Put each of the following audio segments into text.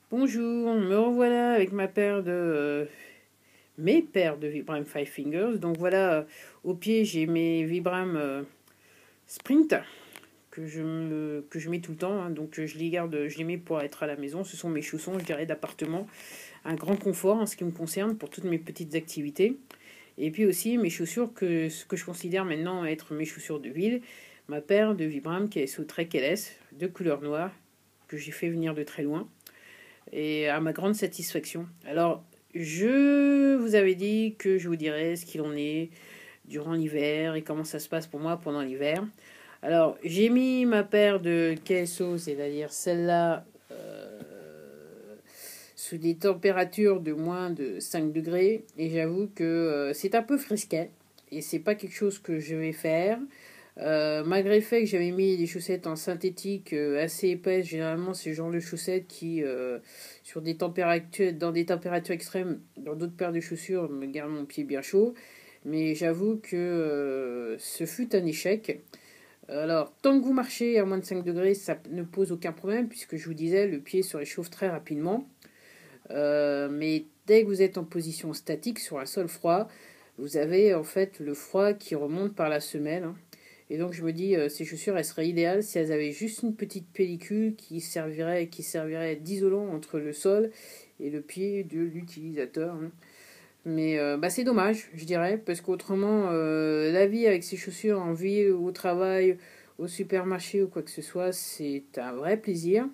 Bonjour, me revoilà avec mes paires de Vibram Five Fingers. Donc voilà, au pied j'ai mes Vibram Sprint que je mets tout le temps, hein. Donc je les garde, je les mets pour être à la maison. Ce sont mes chaussons, je dirais, d'appartement. Un grand confort en ce qui me concerne pour toutes mes petites activités. Et puis aussi mes chaussures ce que je considère maintenant être mes chaussures de ville. Ma paire de Vibram KSO Trek LS de couleur noire que j'ai fait venir de très loin et à ma grande satisfaction. Alors, je vous avais dit que je vous dirais ce qu'il en est durant l'hiver et comment ça se passe pour moi pendant l'hiver. Alors, j'ai mis ma paire de KSO, c'est-à-dire celle-là, sous des températures de moins de 5 degrés. Et j'avoue que c'est un peu frisquet. Et c'est pas quelque chose que je vais faire. Malgré le fait que j'avais mis des chaussettes en synthétique assez épaisses, généralement c'est le genre de chaussettes qui, dans des températures extrêmes, dans d'autres paires de chaussures, me gardent mon pied bien chaud. Mais j'avoue que ce fut un échec. Alors, tant que vous marchez à moins de 5 degrés, ça ne pose aucun problème, puisque je vous disais, le pied se réchauffe très rapidement. Mais dès que vous êtes en position statique sur un sol froid, vous avez en fait le froid qui remonte par la semelle, hein. Et donc je me dis, ces chaussures, elles seraient idéales si elles avaient juste une petite pellicule qui servirait d'isolant entre le sol et le pied de l'utilisateur, hein. Mais c'est dommage, je dirais, parce qu'autrement, la vie avec ces chaussures en ville, au travail, au supermarché ou quoi que ce soit, c'est un vrai plaisir.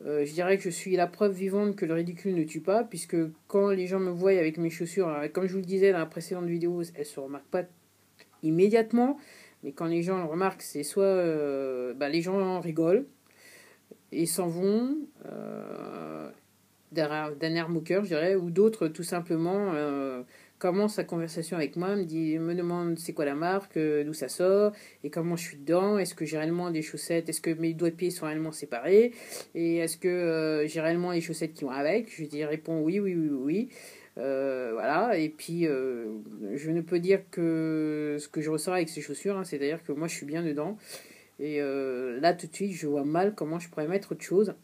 Je dirais que je suis la preuve vivante que le ridicule ne tue pas, puisque quand les gens me voient avec mes chaussures, comme je vous le disais dans la précédente vidéo, elles ne se remarquent pas immédiatement, mais quand les gens le remarquent, c'est soit les gens rigolent et s'en vont d'un air moqueur, je dirais, ou d'autres tout simplement commencent la conversation avec moi, me demandent c'est quoi la marque, d'où ça sort, et comment je suis dedans, est-ce que j'ai réellement des chaussettes, est-ce que mes doigts de pied sont réellement séparés, et est-ce que j'ai réellement les chaussettes qui vont avec. Je dis réponds oui, oui, oui, oui, oui. Voilà, et puis je ne peux dire que ce que je ressens avec ces chaussures, hein, c'est-à-dire que moi je suis bien dedans, et là tout de suite je vois mal comment je pourrais mettre autre chose.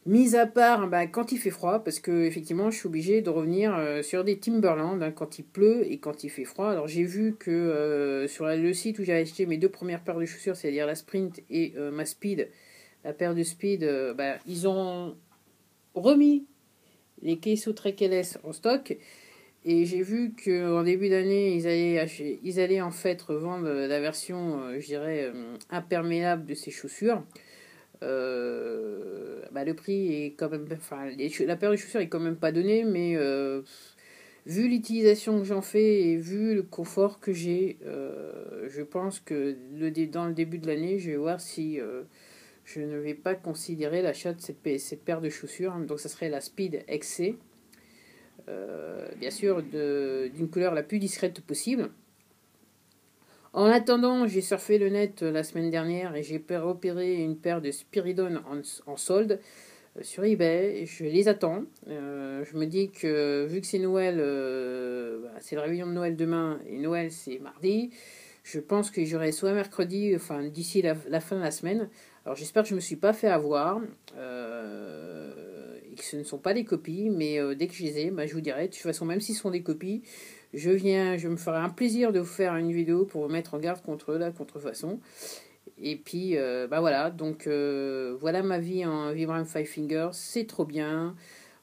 Mis à part quand il fait froid, parce que effectivement je suis obligée de revenir sur des Timberland, hein, quand il pleut et quand il fait froid. Alors j'ai vu que sur le site où j'ai acheté mes deux premières paires de chaussures, c'est-à-dire la Sprint et ma Speed, la paire de Speed, ils ont remis les Kesso Trek LS en stock. Et j'ai vu qu'en début d'année, ils allaient en fait revendre la version, je dirais, imperméable de ces chaussures. Le prix est quand même, la paire de chaussures est quand même pas donnée, mais vu l'utilisation que j'en fais et vu le confort que j'ai, je pense que dans le début de l'année, je vais voir si je ne vais pas considérer l'achat de cette paire de chaussures. Donc ça serait la Speed XC, bien sûr d'une couleur la plus discrète possible. En attendant, j'ai surfé le net la semaine dernière et j'ai repéré une paire de Spiridon en solde sur eBay. Je les attends. Je me dis que vu que c'est Noël, c'est le réveillon de Noël demain et Noël c'est mardi, je pense que j'aurai soit mercredi, enfin d'ici la fin de la semaine. Alors j'espère que je ne me suis pas fait avoir et que ce ne sont pas des copies, mais dès que je les ai, je vous dirai. De toute façon, même si ce sont des copies, je me ferai un plaisir de vous faire une vidéo pour vous mettre en garde contre la contrefaçon. Et puis, voilà, donc voilà ma vie en Vibram Five Fingers, c'est trop bien.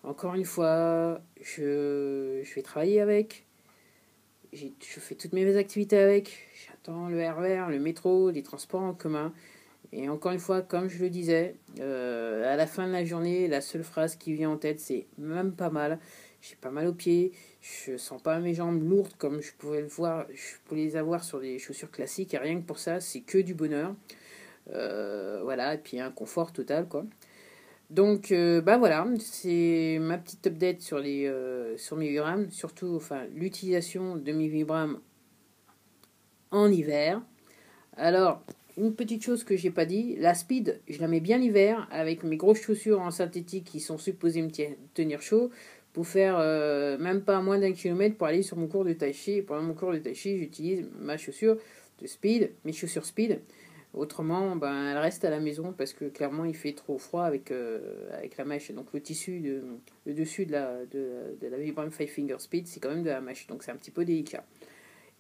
Encore une fois, je vais travailler avec, je fais toutes mes activités avec, j'attends le RER, le métro, les transports en commun. Et encore une fois, comme je le disais, à la fin de la journée, la seule phrase qui vient en tête, c'est même pas mal. J'ai pas mal aux pieds, je sens pas mes jambes lourdes comme je pouvais le voir, je pouvais les avoir sur des chaussures classiques. Et rien que pour ça, c'est que du bonheur. Voilà, et puis un confort total, quoi. Donc, voilà, c'est ma petite update sur mes Vibram, surtout, l'utilisation de mes Vibram en hiver. Alors, une petite chose que j'ai pas dit, la Speed, je la mets bien l'hiver avec mes grosses chaussures en synthétique qui sont supposées me tenir chaud pour faire même pas moins d'un kilomètre pour aller sur mon cours de tai chi. Et pendant mon cours de tai chi, j'utilise ma chaussure de Speed, mes chaussures Speed. Autrement, ben, elle reste à la maison parce que clairement il fait trop froid avec la mèche. Donc le tissu, le dessus de la Vibram Five Finger Speed, c'est quand même de la mèche. Donc c'est un petit peu délicat.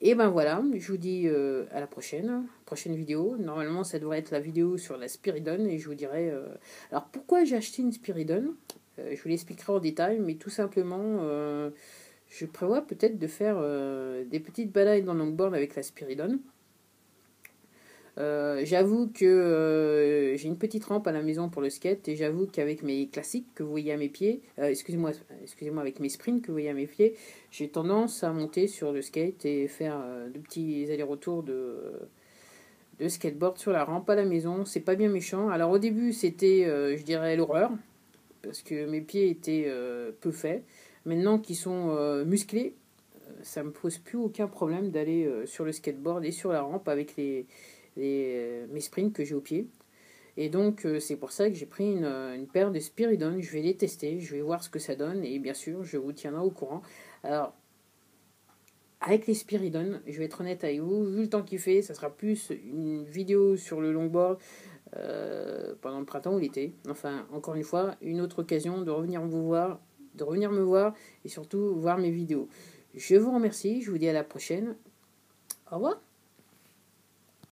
Et ben voilà, je vous dis à la prochaine vidéo. Normalement, ça devrait être la vidéo sur la Spiridon et je vous dirai. Alors pourquoi j'ai acheté une Spiridon. Je vous l'expliquerai en détail, mais tout simplement, je prévois peut-être de faire des petites balades en longboard avec la Spiridon. J'avoue que j'ai une petite rampe à la maison pour le skate et j'avoue qu'avec mes classiques que vous voyez à mes pieds, excusez-moi, avec mes sprints que vous voyez à mes pieds, j'ai tendance à monter sur le skate et faire de petits allers-retours de skateboard sur la rampe à la maison. C'est pas bien méchant. Alors au début c'était, je dirais, l'horreur parce que mes pieds étaient peu faits. Maintenant qu'ils sont musclés, ça me pose plus aucun problème d'aller sur le skateboard et sur la rampe avec mes sprints que j'ai au pied. Et donc c'est pour ça que j'ai pris une paire de Spiridon. Je vais les tester, je vais voir ce que ça donne et bien sûr je vous tiendrai au courant. Alors avec les Spiridon, je vais être honnête avec vous, vu le temps qu'il fait, ça sera plus une vidéo sur le longboard pendant le printemps ou l'été. Enfin, encore une fois, une autre occasion de revenir me voir et surtout voir mes vidéos. Je vous remercie, je vous dis à la prochaine. Au revoir.